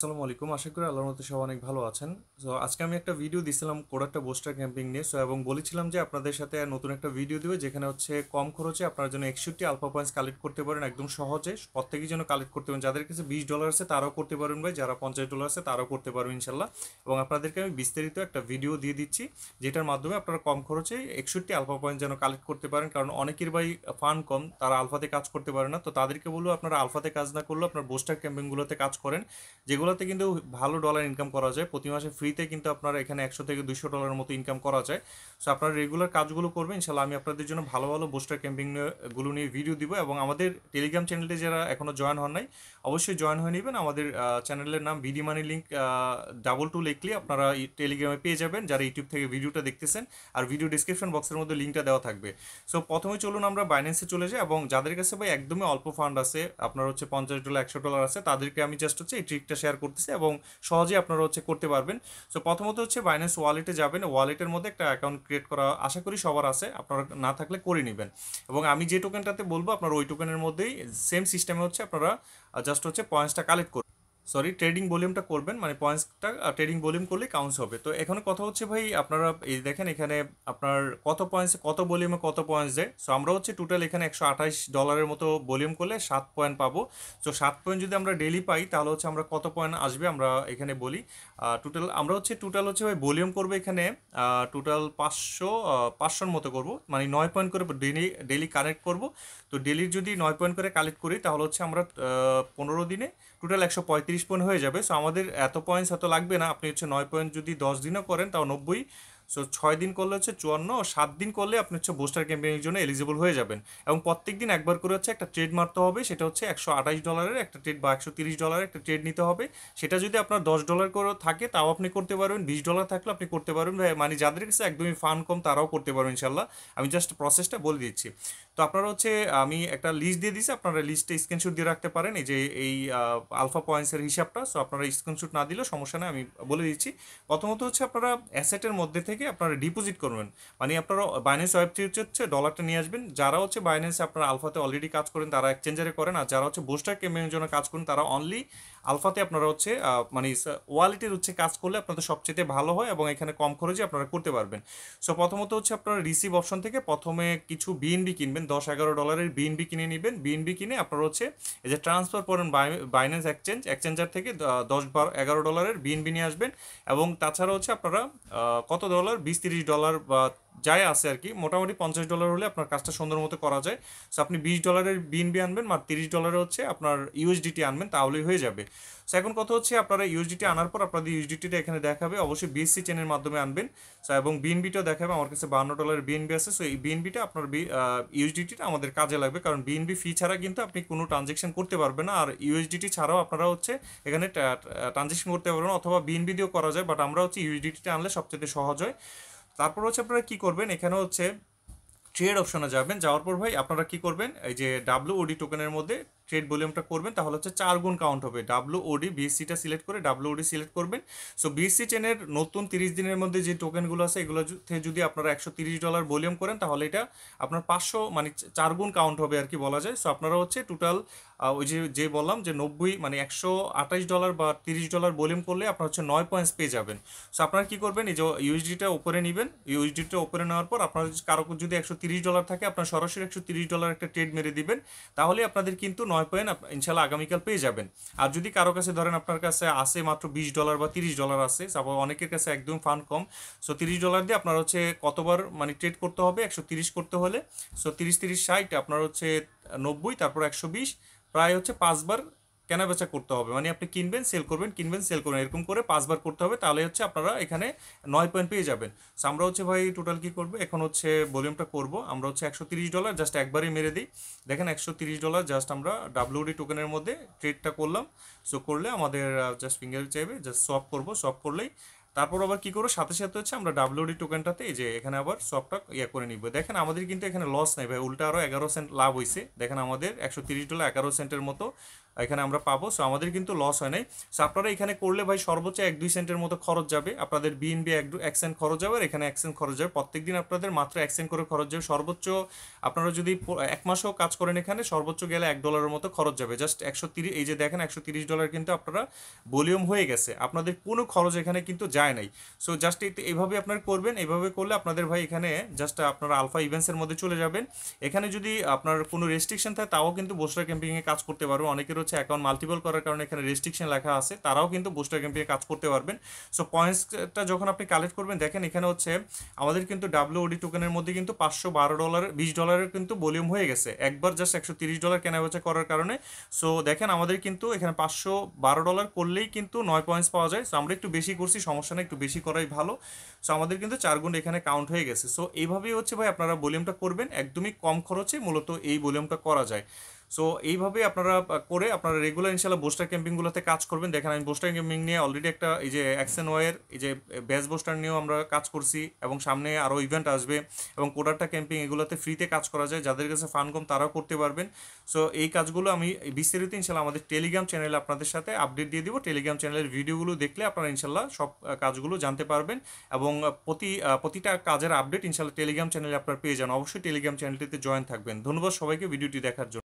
আসসালামু আলাইকুম। আশা করি আল্লাহর মতো সবাই অনেক ভালো আছেন। সো আজকে আমি একটা ভিডিও দিছিলাম কোডাক্টা বুস্টার ক্যাম্পিং নিয়ে। এবং বলেছিলাম যে আপনাদের সাথে নতুন একটা ভিডিও দিবে যেখানে হচ্ছে কম খরচে আপনার জন্য 61 আলফা পয়েন্টস কালেক্ট করতে পারেন একদম সহজে। প্রত্যেকেই যেন কালেক্ট করতে পারেন। যাদের কাছে $20 আছে তারাও করতে পারবেন ভাই, যারা $50 আছে তারাও করতে পারবেন ইনশাল্লাহ। এবং আপনাদেরকে আমি বিস্তারিত একটা ভিডিও দিয়ে দিচ্ছি যেটার মাধ্যমে আপনারা কম খরচে 61 আলফা পয়েন্ট যেন কালেক্ট করতে পারেন। কারণ অনেকের ভাই ফান্ড কম, তারা আলফাতে কাজ করতে পারে না। তো তাদেরকে বলবো আপনারা আলফাতে কাজ না করলেও আপনার বুস্টার ক্যাম্পিংগুলোতে কাজ করেন, যেগুলোতে কিন্তু ভালো ডলার ইনকাম করা যায়। প্রতি মাসে ফ্রিতে কিন্তু আপনারা এখানে 100 থেকে 200 ডলারের মতো ইনকাম করা যায়। সো আপনারা রেগুলার কাজগুলো করবেন ইনশাল্লাহ। আমি আপনাদের জন্য ভালো ভালো বুস্টার ক্যাম্পিং গুলো নিয়ে ভিডিও দিব। এবং আমাদের টেলিগ্রাম চ্যানেলটি যারা এখনো জয়েন হন নাই অবশ্যই জয়েন হয়ে নেবেন। আমাদের চ্যানেলের নাম বিডি মানি লিঙ্ক 22 লিখলে আপনারা টেলিগ্রামে পেয়ে যাবেন, যারা ইউটিউব থেকে ভিডিওটা দেখতেছেন। আর ভিডিও ডিসক্রিপশন বক্সের মধ্যে লিঙ্কটা দেওয়া থাকবে। সো প্রথমে চলুন আমরা বাইন্যান্সে চলে যাই। এবং যাদের কাছে ভাই একদমই অল্প ফান্ড আছে, আপনার হচ্ছে $50 $100 আছে, তাদেরকে আমি জাস্ট হচ্ছে এই ট্রিকটা শেয়ার করতেছি এবং সহজে আপনারা হচ্ছে করতে পারবেন। সো প্রথমত হচ্ছে বাইন্যান্স ওয়ালেটে যাবেন। ওয়ালেটের মধ্যে একটা অ্যাকাউন্ট ক্রিয়েট করা আশা করি সবার আছে, আপনারা না থাকলে করে নেবেন। এবং আমি যে টোকেনটাতে বলবো আপনার ওই টোকেনের মধ্যেই সেম সিস্টেমে হচ্ছে আপনারা জাস্ট হচ্ছে পয়েন্টসটা কালেক্ট করবেন। সরি, ট্রেডিং ভলিউমটা করবেন, মানে পয়েন্টসটা ট্রেডিং ভলিউম করলে কাউন্টস হবে। তো এখানে কথা হচ্ছে ভাই, আপনারা এই দেখেন এখানে আপনার কত পয়েন্টস, কত ভলিউমে কত পয়েন্টস দেয়। সো আমরা হচ্ছে টোটাল এখানে $128 মতো ভলিউম করলে 7 পয়েন্ট পাবো। সো 7 পয়েন্ট যদি আমরা ডেলি পাই তাহলে হচ্ছে আমরা কত পয়েন্ট আসবে আমরা এখানে বলি। টোটাল হচ্ছে ভাই ভলিউম করবো এখানে টোটাল 500 মতো করব, মানে 9 পয়েন্ট করে ডেলি ডেলি কালেক্ট করব। তো ডেলির যদি 9 পয়েন্ট করে কালেক্ট করি তাহলে হচ্ছে আমরা 15 দিনে টোটাল 135 পয়েন্ট হয়ে যাবে। সো আমাদের এত পয়েন্টস এত লাগবে না। আপনি হচ্ছে 9 পয়েন্ট যদি 10 দিনও করেন তাও 90। সো 6 দিন করলে হচ্ছে 54, 7 দিন করলে আপনি হচ্ছে বুস্টার ক্যাম্পেইনের জন্য এলিজিবল হয়ে যাবেন। এবং প্রত্যেক দিন একবার করে হচ্ছে একটা ট্রেড মারতে হবে, সেটা হচ্ছে $128 একটা ট্রেড বা $130 একটা ট্রেড নিতে হবে। সেটা যদি আপনার $10 করে থাকে তাও আপনি করতে পারবেন, $20 থাকলে আপনি করতে পারবেন ভাই। মানে যাদের কাছে একদমই ফান্ড কম তারাও করতে পারবেন ইনশাল্লাহ। আমি জাস্ট প্রসেসটা বলে দিচ্ছি। তো আপনারা হচ্ছে আমি একটা লিস্ট দিয়ে দিচ্ছি, আপনারা লিস্টে স্ক্রিনশট দিয়ে রাখতে পারেন এই যে এই আলফা পয়েন্টসের হিসাবটা। সো আপনারা স্ক্রিনশট না দিলেও সমস্যা নেই, আমি বলে দিচ্ছি। প্রথমত হচ্ছে আপনারা অ্যাসেটের মধ্যে থেকে আপনারা ডিপোজিট করবেন, মানে আপনারা বাইন্যান্স ওয়েব থেকে হচ্ছে ডলারটা নিয়ে আসবেন। যারা হচ্ছে বাইন্যান্সে আপনারা আলফাতে অলরেডি কাজ করেন তারা এক্সচেঞ্জারে করেন, আর যারা হচ্ছে বুস্টার ক্যাম্পেইনের জন্য কাজ করেন তারা অনলি আলফাতে আপনারা হচ্ছে মানে ওয়ালেটের হচ্ছে কাজ করলে আপনাদের সবচেয়ে ভালো হয় এবং এখানে কম খরচে আপনারা করতে পারবেন। সো প্রথমত হচ্ছে আপনারা রিসিভ অপশন থেকে প্রথমে কিছু বিএনবি কিনবেন, $10-11 বিএনবি কিনে নেবেন। বিএনবি কিনে আপনারা হচ্ছে এই যে ট্রান্সফার করেন বাইন্যান্স এক্সচেঞ্জার থেকে 10-11 ডলারের বিএনবি নিয়ে আসবেন। এবং তাছাড়া হচ্ছে আপনারা কত ডলার, $20-30 বা যাই আছে আর কি, মোটামুটি $50 হলে আপনার কাজটা সুন্দর মতো করা যায়। সো আপনি $20 বিএনবি আনবেন, আর $30 হচ্ছে আপনার ইউএসডিটি আনবেন, তাহলেই হয়ে যাবে। সো এখন কথা হচ্ছে আপনারা ইউএসডিটি আনার পর আপনাদের ইউএসডিটিটা এখানে দেখাবে, অবশ্যই বিএসসি চেনের মাধ্যমে আনবেন। সো এবং বিএনবিটাও দেখাবে, আমার কাছে $52 বিএনবি আছে। সো এই বিএনবিটা আপনার ইউএসডিটিটা আমাদের কাজে লাগবে, কারণ বিএনবি ফি ছাড়া কিন্তু আপনি কোনো ট্রানজেকশন করতে পারবেন না। আর ইউএসডিটি ছাড়াও আপনারা হচ্ছে এখানে ট্রানজেকশন করতে পারবেন, অথবা বিএনবি দিয়েও করা যায়, বাট আমরা হচ্ছে ইউএসডিটিটা আনলে সবচেয়ে সহজ হয়। তারপর হচ্ছে আপনারা কি করবেন, এখানে হচ্ছে ট্রেড অপশনে যাবেন। যাওয়ার পর ভাই আপনারা কি করবেন, এই যে ডাব্লিউওডি টোকেনের মধ্যে ট্রেড ভলিউমটা করবেন, তাহলে হচ্ছে 4 গুণ কাউন্ট হবে। ডাব্লিউওডি বিএসসিটা সিলেক্ট করে ডাব্লিউওডি সিলেক্ট করবেন। সো বিএসসি চেনের নতুন 30 দিনের মধ্যে যে টোকেনগুলো আছে এগুলো যদি আপনারা $130 ভলিউম করেন তাহলে এটা আপনার 500 মানে 4 গুণ কাউন্ট হবে আর কি বলা যায়। সো আপনারা হচ্ছে টোটাল ওই যে বললাম যে 90 মানে $128 বা $30 ভলিউম করলে আপনার হচ্ছে 9 পয়েন্টস পেয়ে যাবেন। সো আপনারা কি করবেন, এই যে ইউএসডিটা উপরে নেবেন। ইউএসডিটা উপরে নেওয়ার পর আপনার কারো যদি $130 থাকে আপনার সরাসরি $130 একটা ট্রেড মেরে দিবেন, তাহলে আপনাদের কিন্তু 9 পয়েন্ট ইনশাল্লাহ আগামীকাল পেয়ে যাবেন। আর যদি কারো কাছে ধরেন আপনার কাছে আসে মাত্র $20 বা $30 আছে, তারপর অনেকের কাছে একদম ফান্ড কম। সো $30 দিয়ে আপনার হচ্ছে কতবার মানে ট্রেড করতে হবে, 130 করতে হলে। সো 30-30-60 আপনার হচ্ছে 90, তারপর 120, প্রায় হচ্ছে 5 বার কেনা বেচা করতে হবে। মানে আপনি কিনবেন সেল করবেন, কিনবেন সেল করবেন, এরকম করে 5 বার করতে হবে, তাহলে হচ্ছে আপনারা এখানে 9 পয়েন্ট পেয়ে যাবেন। সো আমরা হচ্ছে ভাই টোটাল কি করবো, এখন হচ্ছে ভলিউমটা করব। আমরা হচ্ছে $130 জাস্ট একবারই মেরে দিই। দেখেন $130 জাস্ট আমরা ডাব্লিউডি টোকেনের মধ্যে ট্রেডটা করলাম। সো করলে আমাদের জাস্ট ফিঙ্গার চাইবে, জাস্ট সোয়াপ করবো, সোয়াপ করলেই তারপর আবার কি করবো, সাথে সাথে হচ্ছে আমরা ডাব্লিউডি টোকেনটাতে এই যে এখানে আবার সবটা করে নিব। দেখেন আমাদের কিন্তু এখানে লস নাই ভাই, উল্টা আরও 11 সেন্ট লাভ হয়েছে। দেখেন আমাদের $130 11 সেন্টের মতো এখানে আমরা পাবো। সো আমাদের কিন্তু লস হয় নাই। সো আপনারা এখানে করলে ভাই সর্বোচ্চ 1-2 সেন্টের মতো খরচ যাবে, আপনাদের বিএনবি 1 সেন্ট খরচ যাবে, আর এখানে 1 সেন্ট খরচ যাবে। প্রত্যেকদিন আপনাদের মাত্র 1 সেন্ট করে খরচ যাবে। সর্বোচ্চ আপনারা যদি 1 মাসও কাজ করেন এখানে, সর্বোচ্চ গেলে $1 মতো খরচ যাবে। জাস্ট 130, এই যে দেখেন $130 কিন্তু আপনারা ভলিউম হয়ে গেছে, আপনাদের কোনো খরচ এখানে কিন্তু যায় নাই। সো জাস্ট এইভাবে আপনারা করবেন। এইভাবে করলে আপনাদের ভাই এখানে জাস্ট আপনারা আলফা ইভেন্টসের মধ্যে চলে যাবেন। এখানে যদি আপনার কোনো রেস্ট্রিকশন থাকে তাও কিন্তু বুস্টার ক্যাম্পিংয়ে কাজ করতে পারবে। অনেকের হচ্ছে অ্যাকাউন্ট মাল্টিপল করার কারণে এখানে রেস্ট্রিকশন লেখা আছে, তারাও কিন্তু বুস্টার ক্যাম্পিংয়ে কাজ করতে পারবেন। সো পয়েন্টসটা যখন আপনি কালেক্ট করবেন, দেখেন এখানে হচ্ছে আমাদের কিন্তু WOD টোকেনের মধ্যে কিন্তু $512, $20 কিন্তু ভলিউম হয়ে গেছে একবার জাস্ট $130 কেনাবেচা করার কারণে। সো দেখেন আমাদের কিন্তু এখানে $512 করলেই কিন্তু 9 পয়েন্টস পাওয়া যায়। সো আমরা একটু বেশি করছি, সমস্যা নেই, একটু বেশি করাই ভালো। সো আমাদের কিন্তু 4 গুণ এখানে কাউন্ট হয়ে গেছে। সো এইভাবেই হচ্ছে ভাই আপনারা ভলিউমটা করবেন, একদমই কম খরচে মূলত এই ভলিউমটা করা যায়। সো এইভাবে আপনারা করে আপনারা রেগুলার ইনশাল্লাহ বুস্টার ক্যাম্পিংগুলোতে কাজ করবেন। দেখেন আমি বুস্টার ক্যাম্পিং নিয়ে অলরেডি একটা এই যে অ্যাকশন ওয়ের এই যে ব্যাচ বুস্টার নিয়েও আমরা কাজ করছি, এবং সামনে আরও ইভেন্ট আসবে, এবং কোডারটা ক্যাম্পিং এগুলোতে ফ্রিতে কাজ করা যায়, যাদের কাছে ফান্ড কম তারাও করতে পারবেন। সো এই কাজগুলো আমি বিস্তারিত ইনশাল্লাহ আমাদের টেলিগ্রাম চ্যানেলে আপনাদের সাথে আপডেট দিয়ে দিব। টেলিগ্রাম চ্যানেলের ভিডিওগুলো দেখলে আপনারা ইনশাল্লাহ সব কাজগুলো জানতে পারবেন, এবং প্রতিটা কাজের আপডেট ইনশাল্লাহ টেলিগ্রাম চ্যানেলে আপনারা পেয়ে যান। অবশ্যই টেলিগ্রাম চ্যানেলটিতে জয়েন থাকবেন। ধন্যবাদ সবাইকে ভিডিওটি দেখার জন্য।